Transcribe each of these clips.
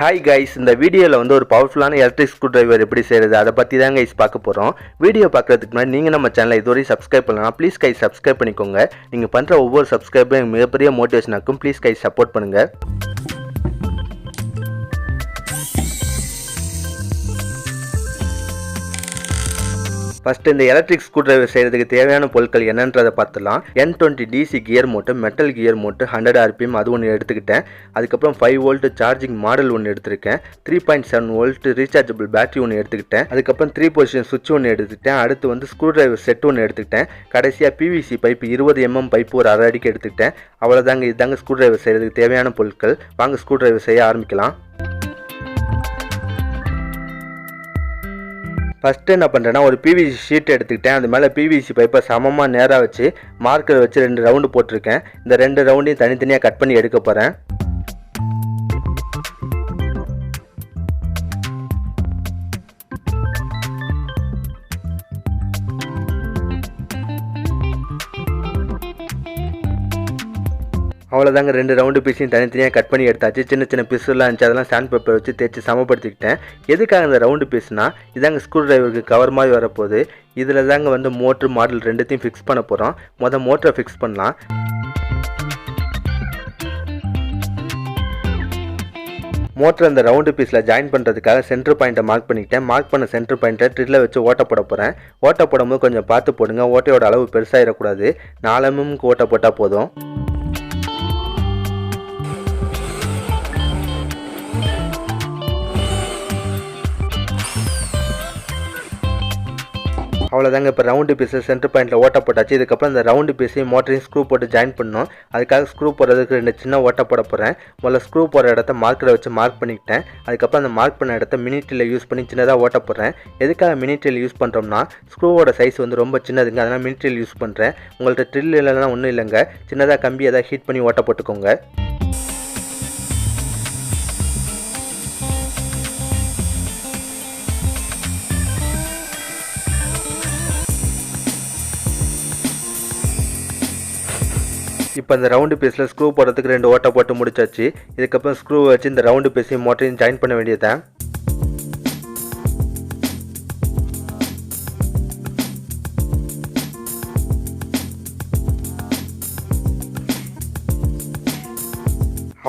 Hi guys, இந்த வீடியோவில் வந்து ஒரு பவர்ஃபுல்லான எலக்ட்ரிக் ஸ்க்ரூ டிரைவர் எப்படி செய்கிறது அதை பற்றி தான் கைஸ் பார்க்க போகிறோம். வீடியோ பார்க்குறதுக்கு முன்னாடி நீங்கள் நம்ம சேனலை இதுவரை சப்ஸ்கிரைப் பண்ணலாம். ப்ளீஸ் கைஸ் சப்ஸ்கிரைப் பண்ணிக்கோங்க. நீங்கள் பண்ணுற ஒவ்வொரு சப்ஸ்கிரைபும் மிகப்பெரிய மோட்டிவேஷனாக்கும். ப்ளீஸ் கைஸ் சப்போர்ட் பண்ணுங்கள். ஃபஸ்ட்டு இந்த எலக்ட்ரிக் ஸ்க்ரூ டிரைவர் செய்கிறதுக்கு தேவையான பொருட்கள் என்னன்றதை பார்த்துலாம். N20 DC gear motor, metal gear motor 100 RPM அது ஒன்று எடுத்துக்கிட்டேன். அதுக்கப்புறம் 5 வோல்ட் சார்ஜிங் மாடல் ஒன்று எடுத்துருக்கேன். 3.7 வோல்ட் ரீசார்ஜபிள் பேட்டரி ஒன்று எடுத்துக்கிட்டேன். அதுக்கப்புறம் 3 பொசிஷன் சுவிட்ச் ஒன்று எடுத்துக்கிட்டேன். அடுத்து வந்து ஸ்க்ரூ டிரைவர் செட் ஒன்று எடுத்துக்கிட்டேன். கடைசியாக PVC பைப் 20 mm பைப் ஒரு அரை அடிக்கு எடுத்துக்கிட்டேன். அவ்வளோதாங்க, இதுதாங்க ஸ்க்ரூ டிரைவர் செய்கிறதுக்கு தேவையான பொருட்கள். வாங்க ஸ்க்ரூ டிரைவர் செய்ய ஆரம்பிக்கலாம். ஃபஸ்ட்டு என்ன பண்ணுறேன்னா, ஒரு PVC ஷீட் எடுத்துக்கிட்டேன். அது மேலே PVC பைப்பை சமமாக நேராக வச்சு மார்க்கர் வச்சு 2 ரவுண்டு போட்டிருக்கேன். இந்த 2 ரவுண்டையும் தனித்தனியாக கட் பண்ணி எடுக்க போகிறேன். அவ்வளோதாங்க, 2 ரவுண்டு பீஸையும் தனித்தனியாக கட் பண்ணி எடுத்தாச்சு. சின்ன சின்ன பீஸெல்லாம் இருந்துச்சு, அதெல்லாம் சாண்ட் பேப்பர் வச்சு தேய்ச்சி சமப்படுத்திக்கிட்டேன். எதுக்காக இந்த ரவுண்டு பீஸ்னால், இதாங்க ஸ்க்ரூ டிரைவருக்கு கவர் மாதிரி வரப்போகுது. இதில் தாங்க வந்து மோட்ரு மாடல் ரெண்டுத்தையும் ஃபிக்ஸ் பண்ண போகிறோம். மோட்டரை ஃபிக்ஸ் பண்ணலாம். மோட்டர் அந்த ரவுண்டு பீஸில் ஜாயின் பண்ணுறதுக்காக சென்டர் பாயிண்ட்டை மார்க் பண்ணிக்கிட்டேன். மார்க் பண்ண சென்டர் பாயிண்ட்டை ட்ரில்லை வச்சு ஓட்ட போட போகிறேன். ஓட்ட போடும்போது கொஞ்சம் பார்த்து போடுங்க. ஓட்டையோட அளவு பெருசாகிடக்கூடாது. 4 mm ஓட்ட போட்டால் போதும். அவ்வளோதாங்க, இப்போ ரவுண்டு பீஸை சென்டர் பாயிண்ட்டில் ஓட்ட போட்டாச்சு. இதுக்கப்புறம் இந்த ரவுண்டு பீஸையும் மோட்டரையும் ஸ்க்ரூ போட்டு ஜாயின் பண்ணணும். அதுக்காக ஸ்க்ரூ போடுறதுக்கு 2 சின்ன ஓட்ட போட போகிறேன். முதல்ல ஸ்க்ரூ போடுற இடத்த மார்க்கரை வச்சு மார்க் பண்ணிக்கிட்டேன். அதுக்கப்புறம் அந்த மார்க் பண்ண இடத்த மினிட்டில் யூஸ் பண்ணி சின்னதாக ஓட்ட போடுறேன். எதுக்காக மினிட்டில் யூஸ் பண்ணுறோம்னா, ஸ்க்ரூவோட சைஸ் வந்து ரொம்ப சின்னதுங்க, அதனால் மினிட்டில் யூஸ் பண்ணுறேன். உங்கள்கிட்ட ட்ரில் இல்லைன்னா ஒன்றும் இல்லைங்க, சின்னதாக கம்பி எதாவது ஹீட் பண்ணி ஓட்ட போட்டுக்கோங்க. இப்போ இந்த ரவுண்டு பீஸில் ஸ்க்ரூ போடுறதுக்கு 2 ஓட்டை போட்டு முடிச்சாச்சு. இதுக்கப்புறம் ஸ்க்ரூ வச்சு இந்த ரவுண்டு பீஸையும் மோட்டரையும் ஜாயின் பண்ண வேண்டியதுதான்.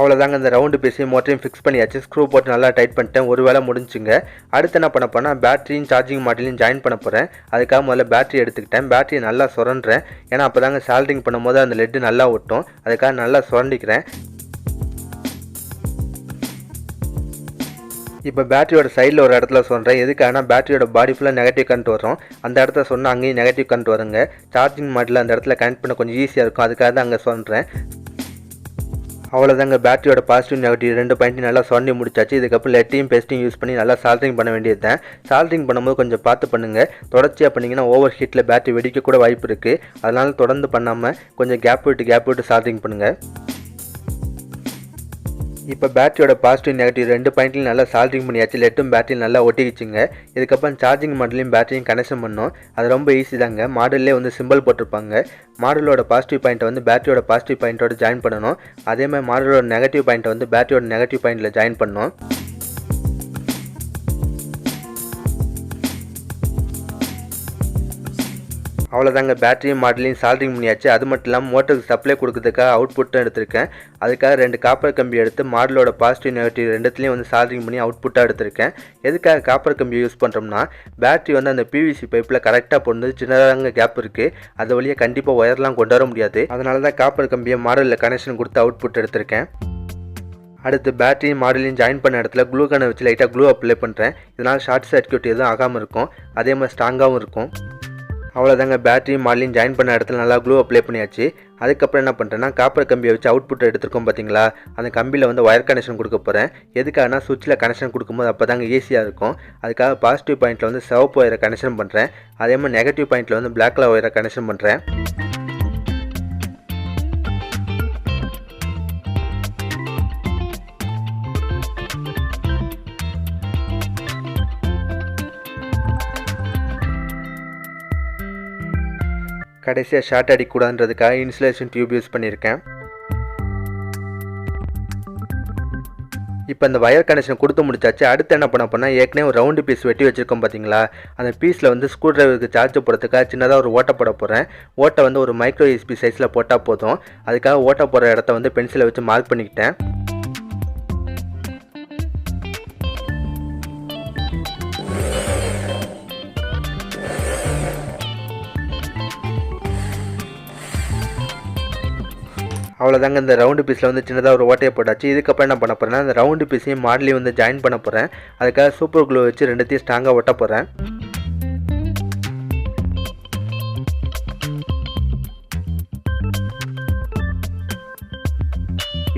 அவ்வளோதாங்க, இந்த ரவுண்டு பீஸையும் மோட்டரையும் ஃபிக்ஸ் பண்ணியாச்சு. ஸ்க்ரூ போட்டு நல்லா டைட் பண்ணிட்டேன். ஒரு வேளை முடிஞ்சுங்க. அடுத்து என்ன பண்ண போனால், பேட்டரியும் சார்ஜிங் மாடலையும் ஜாயின் பண்ண போகிறேன். அதுக்காக முதல்ல பேட்டரி எடுத்துக்கிட்டேன். பேட்டரியை நல்லா சுரண்டுறேன். ஏன்னா அப்போ தாங்க சால்ட்ரிங் பண்ணும்போது அந்த லெட்டு நல்லா ஒட்டும். அதுக்காக நல்லா சுரண்டிக்கிறேன். இப்போ பேட்டரியோட சைடில் ஒரு இடத்துல சொல்கிறேன். எதுக்காகனா, பேட்டரியோட பாடி ஃபுல்லாக நெகட்டிவ் கரண்ட் வரும். அந்த இடத்துல சொன்னால் அங்கேயும் நெகட்டிவ் கரண்ட் வருங்க. சார்ஜிங் மாடலில் அந்த இடத்துல கனெக்ட் பண்ண கொஞ்சம் ஈஸியாக இருக்கும். அதுக்காக தான் அங்கே சொல்கிறேன். அவ்வளோதாங்க, பேட்டரியோட பாசிட்டிவ் நெகட்டிவ் 2 பாயிண்ட்டையும் நல்லா சுரண்டி முடிச்சாச்சு. இதுக்கப்புறம் லெட்டையும் பேஸ்ட்டையும் யூஸ் பண்ணி நல்லா சால்ட்ரிங் பண்ண வேண்டியது தான். சால்ட்ரிங் பண்ணும்போது கொஞ்சம் பார்த்து பண்ணுங்கள். தொடர்ச்சியாக பண்ணிங்கன்னா ஓவர் ஹீட்டில் பேட்டரி வெடிக்க கூட வாய்ப்பு இருக்குது. அதனால் தொடர்ந்து பண்ணாமல் கொஞ்சம் கேப் விட்டு சால்ட்ரிங் பண்ணுங்கள். இப்போ பேட்டரியோட பாசிட்டிவ் நெகட்டிவ் 2 பாயிண்ட்லையும் நல்லா சால்ட்ரிங் பண்ணியாச்சு. லெட்டும் பேட்டரியும் நல்லா ஒட்டிக்கிச்சுங்க. இதுக்கப்புறம் சார்ஜிங் மாடலையும் பேட்டரியும் கனெக்ஷன் பண்ணோம். அது ரொம்ப ஈஸி தாங்க. மாடல்லே வந்து சிம்பிள் போட்டிருப்பாங்க. மாடலோட பாசிட்டிவ் பாயிண்ட்டை வந்து பேட்டரியோட பாசிட்டிவ் பாயிண்ட்டோட ஜாயின் பண்ணணும். அதேமாதிரி மாடலோட நெகட்டிவ் பாயிண்ட்டை வந்து பேட்டரியோட நெகட்டிவ் பாயிண்ட்டில் ஜாயின் பண்ணணும். அவ்வளோதாங்க, பேட்டரியும் மாடலையும் சால்ட்ரிங் பண்ணியாச்சு. அது மட்டும் இல்லாமல் மோட்டருக்கு சப்ளை கொடுக்கறதுக்காக அவுட்புட்டும் எடுத்திருக்கேன். அதுக்காக 2 காப்பர் கம்பி எடுத்து மாடலோட பாசிட்டிவ் நெகட்டிவ் 2த்துலேயும் வந்து சால்ட்ரிங் பண்ணி அவுட்புட்டாக எடுத்திருக்கேன். எதுக்காக காப்பர் கம்பி யூஸ் பண்ணுறோம்னா, பேட்டரி வந்து அந்த PVC பைப்பில் கரெக்டாக போடுறது சின்னதாக கேப் இருக்குது. அது வழியாக கண்டிப்பாக ஒயர்லாம் கொண்டு வர முடியாது. அதனால தான் காப்பர் கம்பியை மாடலில் கனெக்ஷன் கொடுத்து அவுட்புட் எடுத்திருக்கேன். அடுத்து பேட்டரியும் மாடலையும் ஜாயின் பண்ண இடத்துல க்ளூ கனை வச்சு லைட்டாக க்ளூ அப்ளை பண்ணுறேன். இதனால் ஷார்ட் சர்க்யூட் எதுவும் ஆகாமல் இருக்கும். அதே மாதிரி ஸ்ட்ராங்காகவும் இருக்கும். அவ்வளோதாங்க, பேட்டரியும் மாடலையும் ஜாயின் பண்ண இடத்துல நல்லா க்ளூ அப்ளை பண்ணியாச்சு. அதுக்கப்புறம் என்ன பண்ணுறேன்னா, காப்பர் கம்பியை வச்சு அவுட்புட் எடுத்துருக்கோம் பார்த்தீங்களா, அந்த கம்பியில் வந்து ஒயர் கனெக்ஷன் கொடுக்க போகிறேன். எதுக்காகனா, சுவிட்சில் கனெக்ஷன் கொடுக்கும்போது அப்போ தாங்க ஈஸியாக இருக்கும். அதுக்காக பாசிட்டிவ் பாயிண்ட்டில் வந்து சிவப்பு ஒயரை கனெக்ஷன் பண்ணுறேன். அதே மாதிரி நெகட்டிவ் பாயிண்ட்டில் வந்து பிளாக் கலர் ஒயரை கனெக்ஷன் பண்ணுறேன். கடைசியாக ஷார்ட் அடிக்கூடாதுன்றதுக்காக இன்சுலேஷன் டியூப் யூஸ் பண்ணியிருக்கேன். இப்போ இந்த வயர் கனெக்ஷன் கொடுத்து முடிச்சாச்சு. அடுத்து என்ன பண்ண போனால் ஏற்கனவே ஒரு ரவுண்டு பீஸ் வெட்டி வச்சுருக்கோம் பார்த்தீங்களா, அந்த பீஸில் வந்து ஸ்க்ரூ டிரைவருக்கு சார்ஜ் போடுறதுக்காக சின்னதாக ஒரு ஓட்டை போட போகிறேன். ஓட்டை வந்து ஒரு மைக்ரோ யூஎஸ்பி சைஸில் போட்டால் போதும். அதுக்காக ஓட்டை போடுற இடத்த வந்து பென்சிலை வச்சு மார்க் பண்ணிக்கிட்டேன். அவ்வளோதாங்க, இந்த ரவுண்டு பீஸில் வந்து சின்னதாக ஒரு ஓட்டையை போட்டாச்சு. இதுக்கப்புறம் என்ன பண்ண போகிறேன்னா அந்த ரவுண்டு பீஸையும் மாடலையும் வந்து ஜாயின் பண்ண போகிறேன். அதுக்காக சூப்பர் க்ளூ வச்சு ரெண்டுத்தையும் ஸ்ட்ராங்காக ஒட்ட போகிறேன்.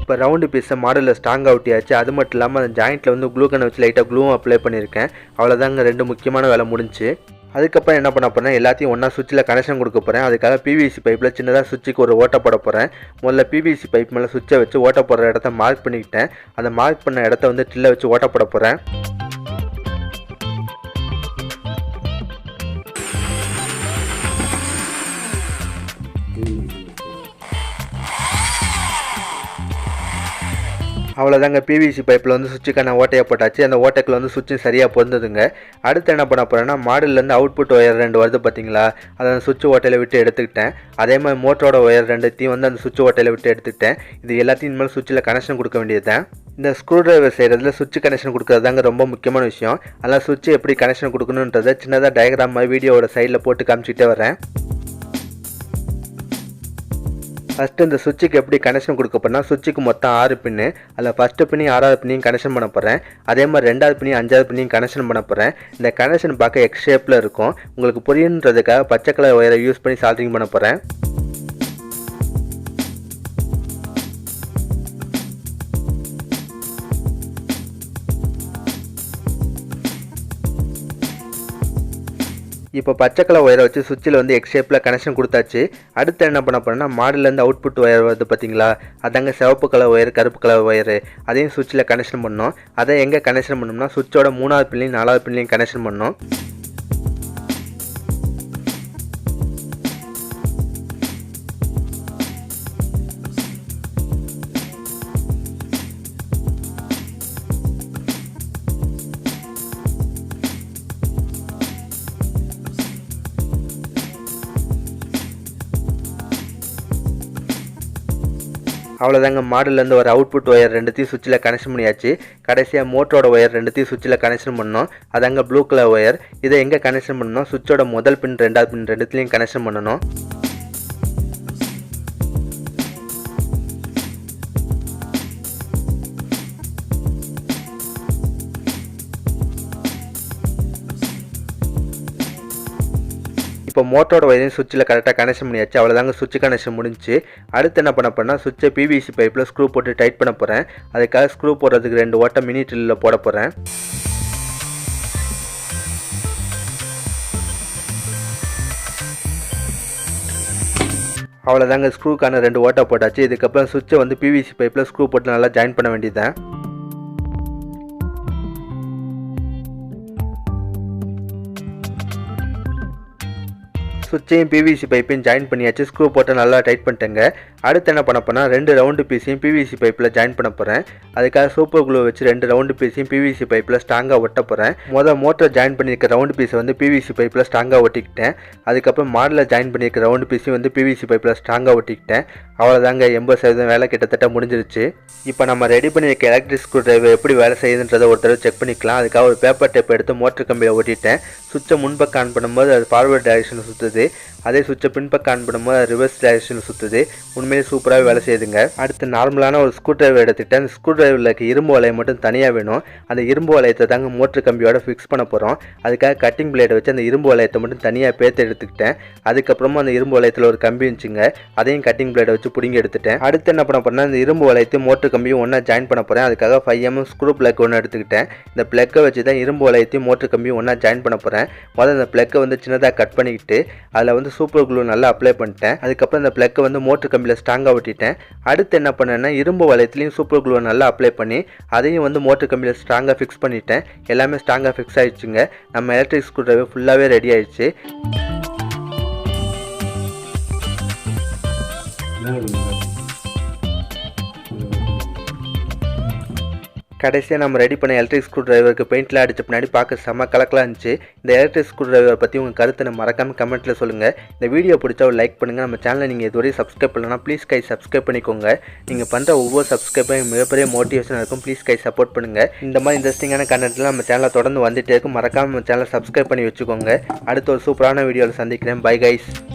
இப்போ ரவுண்டு பீஸை மாடலில் ஸ்ட்ராங்காக ஒட்டியாச்சு. அது மட்டும் இல்லாமல் அந்த ஜாயிண்ட்டில் வந்து க்ளூ கன் வச்சு லைட்டாக க்ளூவும் அப்ளை பண்ணியிருக்கேன். அவ்வளோதாங்க, 2 முக்கியமான வேலை முடிஞ்சு. அதுக்கப்புறம் என்ன பண்ண போகிறேன், எல்லாத்தையும் ஒன்றா சுவிட்சில் கனெக்ஷன் கொடுக்க போகிறேன். அதுக்காக பிவிசி பைப்பில் சின்னதாக சுவிட்சுக்கு ஒரு ஓட்டை போட போகிறேன். முதல்ல பிவிசி பைப் மேலே சுவிட்சை வச்சு ஓட்டை போடுற இடத்த மார்க் பண்ணிக்கிட்டேன். அந்த மார்க் பண்ண இடத்த வந்து ட்ரில்லை வச்சு ஓட்டை போட போகிறேன். அவ்வளோதாங்க, பிவிசி பைப்பில் வந்து சுவிட்சுக்கான ஓட்டையை போட்டாச்சு. அந்த ஓட்டைக்குள்ள வந்து சுவிட்சும் சரியாக பொருந்ததுங்க. அடுத்து என்ன பண்ண போகிறேன்னா மாடல்லேருந்து அவுட்புட் ஒயர் 2 வருது பார்த்தீங்களா, அதை அந்த சுவிட்ச் ஓட்டையில் விட்டு எடுத்துக்கிட்டேன். அதே மாதிரி மோட்டரோட ஒயர் 2த்தையும் வந்து அந்த சுவிட்ச் ஓட்டையில் விட்டு எடுத்துக்கிட்டேன். இது எல்லாத்தையும் இனிமேல் சுவிட்சில் கனெக்ஷன் கொடுக்க வேண்டியது தான். இந்த ஸ்க்ரூ டிரைவர் செய்கிறதுல சுவிட்ச் கனெக்ஷன் கொடுக்குறது தாங்க ரொம்ப முக்கியமான விஷயம். அதனால் சுவிட்ச் எப்படி கனெக்ஷன் கொடுக்கணுன்றதை சின்னதாக டயக்ராம் மாதிரி வீடியோவோட சைடில் போட்டு காமிச்சிக்கிட்டே வரேன். ஃபஸ்ட்டு இந்த சுவிட்சுக்கு எப்படி கனெக்ஷன் கொடுக்க போகிறேன்னா சுவிட்சுக்கு மொத்தம் 6 பின்னு. அதில் ஃபஸ்ட்டு பின்னையும் 6வது பின்னையும் கனெக்ஷன் பண்ண போகிறேன். அதே மாதிரி 2வது பின்னையும் 5வது பின்னையும் கனெக்ஷன் பண்ண போகிறேன். இந்த கனெக்ஷன் பார்க்க எக்ஸ் ஷேப்பில் இருக்கும். உங்களுக்கு புரியுன்றதுக்காக பச்சை கலர் ஒயரை யூஸ் பண்ணி சால்ட்ரிங் பண்ண போகிறேன். இப்போ பச்சை கலர் ஒயரை வச்சு சுவிட்சில் வந்து எக்ஸ் ஷேப்பில் கனெக்ஷன் கொடுத்தாச்சு. அடுத்து என்ன பண்ண போகிறேன்னா மாடலேருந்து அவுட்புட் ஒயர் வருது பார்த்தீங்களா, அதாங்க சிவப்பு கலர் ஒயர் கருப்பு கலர் ஒயரு, அதையும் சுவிட்சில் கனெக்ஷன் பண்ணோம். அதை எங்கே கனெக்ஷன் பண்ணோம்னா சுவிட்சோட 3வது பின்லையும் 4வது பின்லையும் கனெக்ஷன் பண்ணோம். அவ்வளோதாங்க, மாடல்லேருந்து ஒரு அவுட்புட் ஒயர் 2த்தையும் சுவிட்சில் கனெக்ஷன் பண்ணியாச்சு. கடைசியாக மோட்டரோட ஒயர் 2த்தையும் சுவிட்சில் கனெக்ஷன் பண்ணோம். அதாங்க ப்ளூ கலர் ஒயர். இதை எங்கே கனெக்ஷன் பண்ணணும், சுவிட்சோட முதல் பின் 2வது பின் 2த்துலையும் கனெக்ஷன் பண்ணணும். இப்போ மோட்டரோட ஒயரையும் சுவிட்சில் கரெக்டாக கனெக்ஷன் பண்ணியாச்சு. அவ்வளோதாங்க, சுவிட்ச் கனெக்ஷன் முடிஞ்சு. அடுத்து என்ன பண்ண போகிறேன்னா சுவிட்சை பிவிசி பைப்பில் ஸ்க்ரூ போட்டு டைட் பண்ண போகிறேன். அதுக்காக ஸ்க்ரூ போடுறதுக்கு 2 ஓட்டை மினி ட்ரில்லில் போட போகிறேன். அவ்வளோதாங்க, ஸ்க்ரூக்கான 2 ஓட்டை போட்டாச்சு. இதுக்கப்புறம் சுவிட்சை வந்து பிவிசி பைப்பில் ஸ்க்ரூ போட்டு நல்லா ஜாயின் பண்ண வேண்டியதுதான். சுவிட்சையும் பிவிசி பைப்பையும் ஜாயின் பண்ணியாச்சு. ஸ்க்ரூ போட்டு நல்லா டைட் பண்ணிட்டேங்க. அடுத்து என்ன பண்ண போனால் 2 ரவுண்டு பீஸையும் பிவிசி பைப்பில் ஜாயின் பண்ண போகிறேன். அதுக்காக சூப்பர் க்ளூ வச்சு 2 ரவுண்டு பீஸையும் பிவிசி பைப்பில் ஸ்ட்ராங்காக ஒட்ட போகிறேன். மோட்டர் ஜாயின் பண்ணியிருக்க ரவுண்டு பீஸை வந்து பிவிசி பைப்பில் ஸ்ட்ராங்காக ஒட்டிக்கிட்டேன். அதுக்கப்புறம் மாடலில் ஜாயின் பண்ணியிருக்க ரவுண்டு பீஸையும் வந்து பிவிசி பைப்பில் ஸ்ட்ராங்காக ஒட்டிக்கிட்டேன். அவ்வளோதாங்க, 80% வேலை கிட்டத்தட்ட முடிஞ்சிருச்சு. இப்போ நம்ம ரெடி பண்ணியிருக்க எலக்ட்ரிக் ஸ்க்ரூ டிரைவர் எப்படி வேலை செய்யுதுன்றதை ஒரு தடவை செக் பண்ணிக்கலாம். அதுக்காக ஒரு பேப்பர் டேப் எடுத்து மோட்டர் கம்பியில் ஒட்டிட்டேன். சுவிட்சை முன்பக்கம் ஆன் பண்ணும்போது அது ஃபார்வர்ட் டைரக்ஷன் சுற்றுது. அதே சுவிட்சை பின்பக்கம் ஆன் பண்ணும்போது அது ரிவர்ஸ் டைரக்ஷன் சுற்றுது. உண்மையிலே சூப்பராக வேலை செய்யுதுங்க. அடுத்து நார்மலான ஒரு ஸ்க்ரூ டிரைவர் எடுத்துக்கிட்டேன். அந்த ஸ்க்ரூ டிரைவரில் இருக்க இரும்பு வளையம் மட்டும் தனியாக வேணும். அந்த இரும்பு வளையத்தை தாங்க மோட்டர் கம்பியோட ஃபிக்ஸ் பண்ண போகிறோம். அதுக்காக கட்டிங் பிளேடை வச்சு அந்த இரும்பு வளையத்தை மட்டும் தனியாக பேத்து எடுத்துக்கிட்டேன். அதுக்கப்புறமா அந்த இரும்பு வளையத்தில் ஒரு கம்பி இருந்துச்சுங்க, அதையும் கட்டிங் பிளேடை வச்சு பிடிங்கி எடுத்துட்டேன். அடுத்து என்ன பண்ண போறேன்னா இந்த இரும்பு வளையத்தையும் மோட்டர் கம்பியும் ஒன்றா ஜாயின் பண்ண போகிறேன். அதுக்காக 5mm ஸ்க்ரூ பிளக் ஒன்று எடுத்துக்கிட்டேன். இந்த பிளக்கை வச்சு தான் இரும்பு வளையத்தையும் மோட்டர் கம்பியும் ஒன்றா ஜாயின் பண்ண போகிறேன். முதல்ல இந்த பிளக்கை வந்து சின்னதாக கட் பண்ணிக்கிட்டு அதில் வந்து சூப்பர் க்ளூ நல்லா அப்ளை பண்ணிட்டேன். அதுக்கப்புறம் இந்த பிளக்கை வந்து மோட்டர் கம்பியில் ஸ்ட்ராங்காக ஒட்டிட்டேன். அடுத்து என்ன பண்ணேன்னா இரும்பு வளையத்துலையும் சூப்பர் க்ளூவை நல்லா அப்ளை பண்ணி அதையும் வந்து மோட்டர் கம்பியில் ஸ்ட்ராங்காக ஃபிக்ஸ் பண்ணிட்டேன். எல்லாமே ஸ்ட்ராங்காக ஃபிக்ஸ் ஆகிடுச்சுங்க. நம்ம எலக்ட்ரிக் ஸ்க்ரூ டிரைவர் ஃபுல்லாகவே ரெடி ஆயிடுச்சு. கடைசியாக நம்ம ரெடி பண்ண எலக்ட்ரிக் ஸ்க்ரூ டிரைவருக்கு பெயிண்ட்லாம் அடித்த பின்னாடி பார்க்க செம்ம கலக்கலாக இருந்துச்சு. இந்த எலக்ட்ரிக் ஸ்க்ரூ டிரைவர் பற்றி உங்கள் கருத்தை மறக்காமல் கமெண்ட்டில் சொல்லுங்கள். இந்த வீடியோ பிடிச்சா ஒரு லைக் பண்ணுங்கள். நம்ம சேனலை நீங்கள் இதுவரை சப்ஸ்கிரைப் பண்ணலன்னா ப்ளீஸ் சப்ஸ்கிரைப் பண்ணிக்கோங்க. நீங்கள் பண்ணுற ஒவ்வொரு சப்ஸ்கிரைபும் மிகப்பெரிய மோட்டிவேஷனாக இருக்கும். ப்ளீஸ் சப்போர்ட் பண்ணுங்கள். இந்த மாதிரி இன்ட்ரெஸ்டிங்கான கண்டென்ட்லாம் நம்ம சேனலில் தொடர்ந்து வந்துகிட்டே இருக்கும். மறக்காமல் நம்ம சேனலை சப்ஸ்கிரைப் பண்ணி வச்சுக்கோங்க. அடுத்த ஒரு சூப்பரான வீடியோவில் சந்திக்கிறேன். Bye guys.